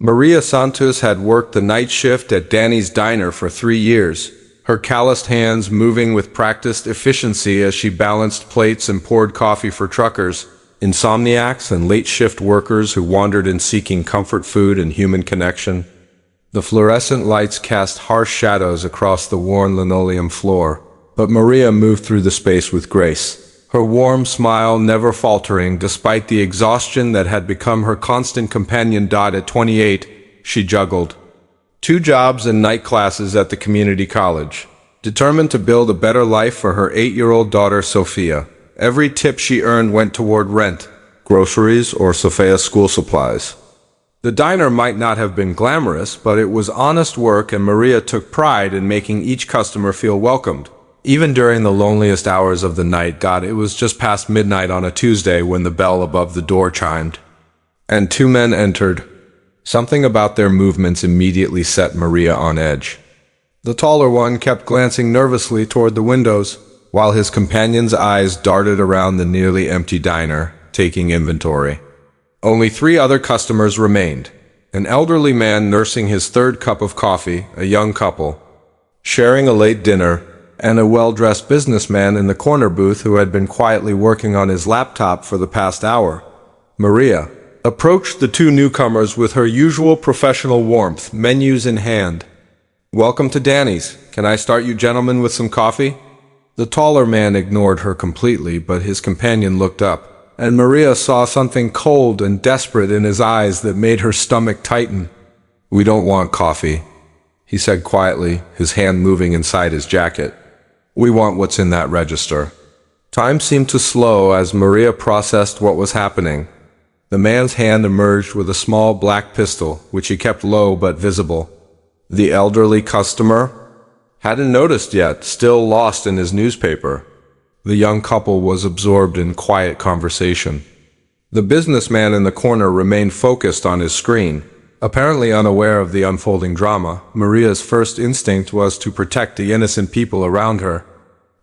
Maria Santos had worked the night shift at Danny's Diner for 3 years, her calloused hands moving with practiced efficiency as she balanced plates and poured coffee for truckers, insomniacs, and late-shift workers who wandered in seeking comfort food and human connection. The fluorescent lights cast harsh shadows across the worn linoleum floor, but Maria moved through the space with grace, her warm smile never faltering despite the exhaustion that had become her constant companion. At 28, she juggled 2 jobs and night classes at the community college, determined to build a better life for her 8-year-old daughter Sophia. Every tip she earned went toward rent, groceries, or Sophia's school supplies. The diner might not have been glamorous, but it was honest work, and Maria took pride in making each customer feel welcomed. Even during the loneliest hours of the night, it was just past midnight on a Tuesday when the bell above the door chimed, and 2 men entered. Something about their movements immediately set Maria on edge. The taller one kept glancing nervously toward the windows, while his companion's eyes darted around the nearly empty diner, taking inventory. Only 3 other customers remained: an elderly man nursing his 3rd cup of coffee, a young couple sharing a late dinner, and a well-dressed businessman in the corner booth who had been quietly working on his laptop for the past hour. Maria approached the 2 newcomers with her usual professional warmth, menus in hand. "Welcome to Danny's. Can I start you gentlemen with some coffee?" The taller man ignored her completely, but his companion looked up, and Maria saw something cold and desperate in his eyes that made her stomach tighten. "We don't want coffee," he said quietly, his hand moving inside his jacket. "We want what's in that register." Time seemed to slow as Maria processed what was happening. The man's hand emerged with a small black pistol, which he kept low but visible. The elderly customer hadn't noticed yet, still lost in his newspaper. The young couple was absorbed in quiet conversation. The businessman in the corner remained focused on his screen, apparently unaware of the unfolding drama. Maria's first instinct was to protect the innocent people around her.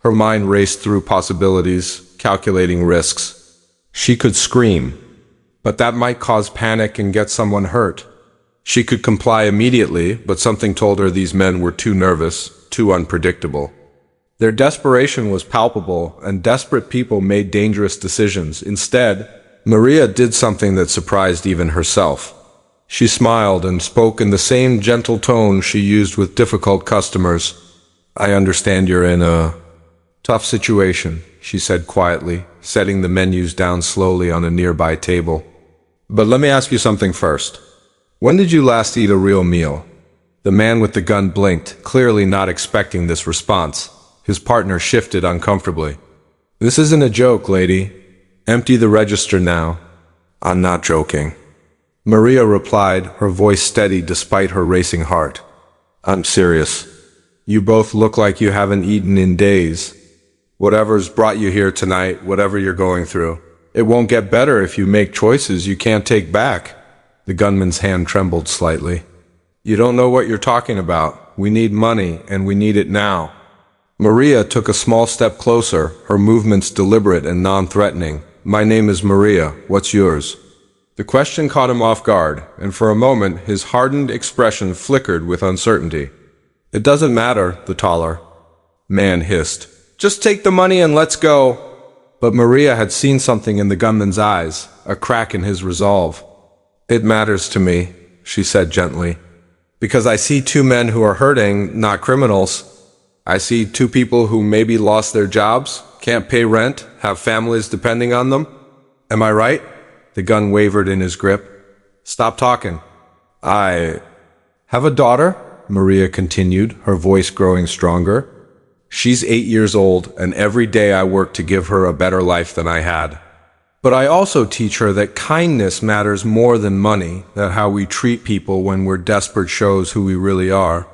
Her mind raced through possibilities, calculating risks. She could scream, but that might cause panic and get someone hurt. She could comply immediately, but something told her these men were too nervous, too unpredictable. Their desperation was palpable, and desperate people made dangerous decisions. Instead, Maria did something that surprised even herself. She smiled and spoke in the same gentle tone she used with difficult customers. "I understand you're in a tough situation," she said quietly, setting the menus down slowly on a nearby table. "But let me ask you something first. When did you last eat a real meal?" The man with the gun blinked, clearly not expecting this response. His partner shifted uncomfortably. "This isn't a joke, lady. Empty the register now." "I'm not joking," Maria replied, her voice steady despite her racing heart. "I'm serious. You both look like you haven't eaten in days. Whatever's brought you here tonight, whatever you're going through, it won't get better if you make choices you can't take back." The gunman's hand trembled slightly. "You don't know what you're talking about. We need money, and we need it now." Maria took a small step closer, her movements deliberate and non-threatening. "My name is Maria. What's yours?" The question caught him off guard, and for a moment his hardened expression flickered with uncertainty. "It doesn't matter," the taller man hissed. "Just take the money and let's go." But Maria had seen something in the gunman's eyes, a crack in his resolve. "It matters to me," she said gently, "because I see 2 men who are hurting, not criminals. I see 2 people who maybe lost their jobs, can't pay rent, have families depending on them. Am I right?" The gun wavered in his grip. "Stop talking." "I have a daughter," Maria continued, her voice growing stronger. "She's 8 years old, and every day I work to give her a better life than I had. But I also teach her that kindness matters more than money, that how we treat people when we're desperate shows who we really are."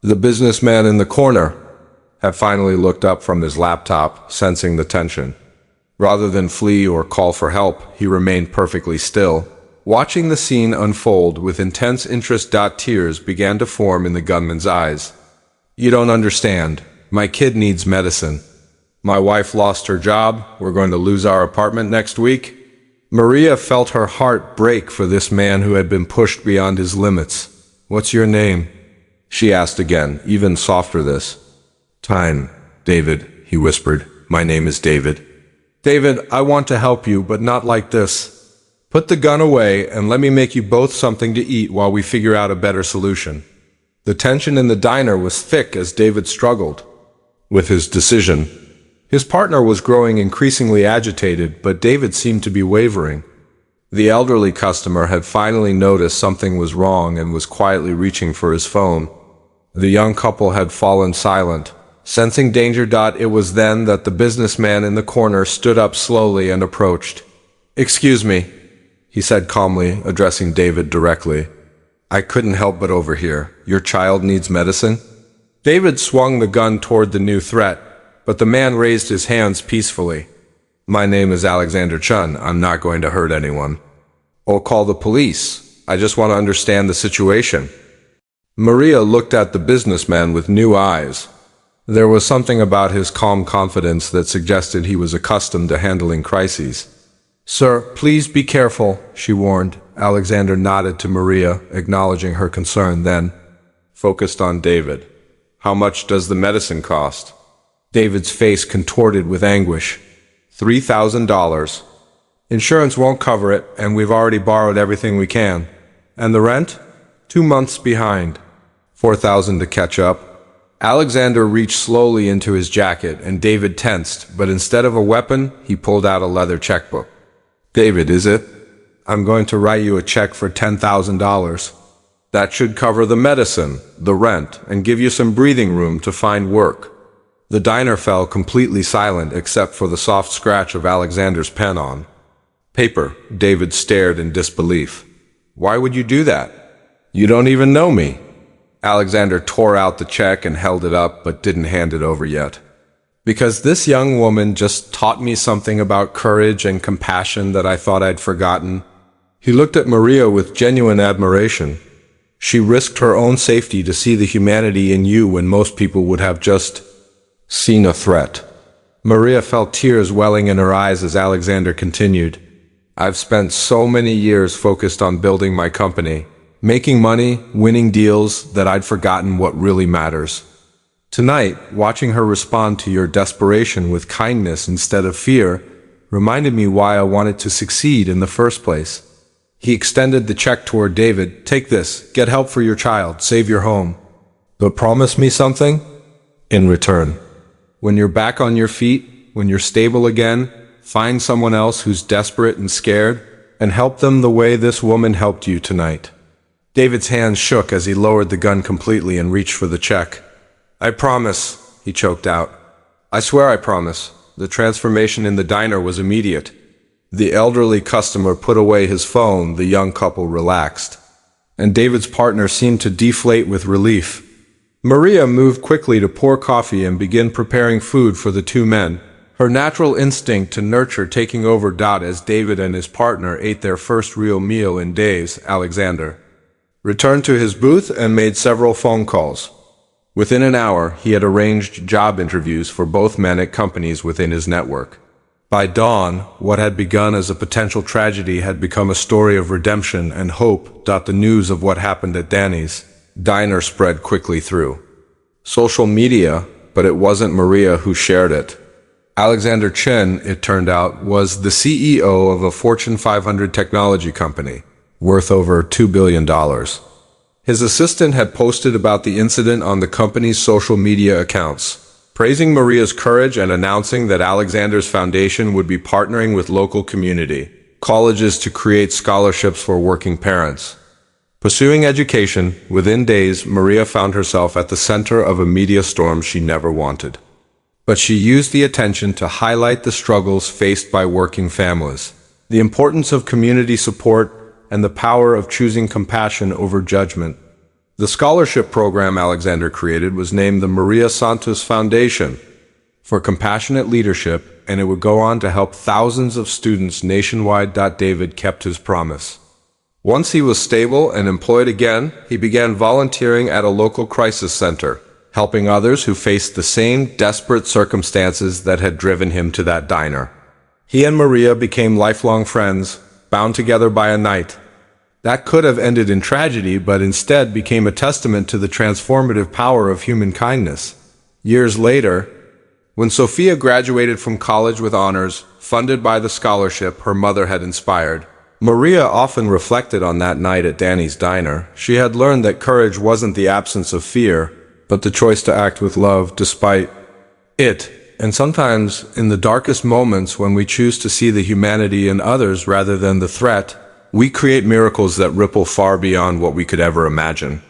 The businessman in the corner had finally looked up from his laptop, sensing the tension. Rather than flee or call for help, he remained perfectly still, watching the scene unfold with intense interest. Tears began to form in the gunman's eyes. "You don't understand. My kid needs medicine. My wife lost her job. We're going to lose our apartment next week. Maria felt her heart break for this man who had been pushed beyond his limits. "What's your name?" she asked again, even softer this time. "David," he whispered. "My name is David." "David, I want to help you, but not like this. Put the gun away and let me make you both something to eat while we figure out a better solution." The tension in the diner was thick as David struggled with his decision. His partner was growing increasingly agitated, but David seemed to be wavering. The elderly customer had finally noticed something was wrong and was quietly reaching for his phone. The young couple had fallen silent, sensing danger. It was then that the businessman in the corner stood up slowly and approached. "Excuse me," he said calmly, addressing David directly. "I couldn't help but overhear. Your child needs medicine?" David swung the gun toward the new threat, but the man raised his hands peacefully. "My name is Alexander Chun. I'm not going to hurt anyone." "I'll call the police. I just want to understand the situation." Maria looked at the businessman with new eyes. There was something about his calm confidence that suggested he was accustomed to handling crises. "Sir, please be careful," she warned. Alexander nodded to Maria, acknowledging her concern, then focused on David. "How much does the medicine cost?" David's face contorted with anguish. $3,000. Insurance won't cover it, and we've already borrowed everything we can. And the rent? 2 months behind. 4,000 to catch up. Alexander reached slowly into his jacket, and David tensed, but instead of a weapon, he pulled out a leather checkbook. "David, is it? I'm going to write you a check for $10,000. That should cover the medicine, the rent, and give you some breathing room to find work." The diner fell completely silent except for the soft scratch of Alexander's pen on paper. David stared in disbelief. "Why would you do that? You don't even know me." Alexander tore out the check and held it up, but didn't hand it over yet. "Because this young woman just taught me something about courage and compassion that I thought I'd forgotten." He looked at Maria with genuine admiration. She risked her own safety to see the humanity in you when most people would have just seen a threat. Maria felt tears welling in her eyes as Alexander continued. "I've spent so many years focused on building my company, making money, winning deals, that I'd forgotten what really matters. Tonight, watching her respond to your desperation with kindness instead of fear reminded me why I wanted to succeed in the first place." He extended the check toward David. "Take this, get help for your child, save your home. But promise me something in return. When you're back on your feet, when you're stable again, find someone else who's desperate and scared, and help them the way this woman helped you tonight." David's hands shook as he lowered the gun completely and reached for the check. "I promise," he choked out. "I swear I promise." The transformation in the diner was immediate. The elderly customer put away his phone, the young couple relaxed, and David's partner seemed to deflate with relief. Maria moved quickly to pour coffee and begin preparing food for the two men, her natural instinct to nurture taking over. As David and his partner ate their first real meal in days, Alexander returned to his booth and made several phone calls. Within an hour, he had arranged job interviews for both men at companies within his network. By dawn, what had begun as a potential tragedy had become a story of redemption and hope. The news of what happened at Danny's diner spread quickly through social media, but it wasn't Maria who shared it. Alexander Chen, it turned out, was the CEO of a Fortune 500 technology company, worth over $2 billion. His assistant had posted about the incident on the company's social media accounts, praising Maria's courage and announcing that Alexander's foundation would be partnering with local community colleges to create scholarships for working parents. Pursuing education, within days, Maria found herself at the center of a media storm she never wanted. But she used the attention to highlight the struggles faced by working families, the importance of community support, and the power of choosing compassion over judgment. The scholarship program Alexander created was named the Maria Santos Foundation for Compassionate Leadership, and it would go on to help thousands of students nationwide. David kept his promise. Once he was stable and employed again, he began volunteering at a local crisis center, helping others who faced the same desperate circumstances that had driven him to that diner. He and Maria became lifelong friends, bound together by a night. That could have ended in tragedy, but instead became a testament to the transformative power of human kindness. Years later, when Sophia graduated from college with honors, funded by the scholarship her mother had inspired, Maria often reflected on that night at Danny's diner. She had learned that courage wasn't the absence of fear, but the choice to act with love despite it. And sometimes, in the darkest moments when we choose to see the humanity in others rather than the threat, we create miracles that ripple far beyond what we could ever imagine.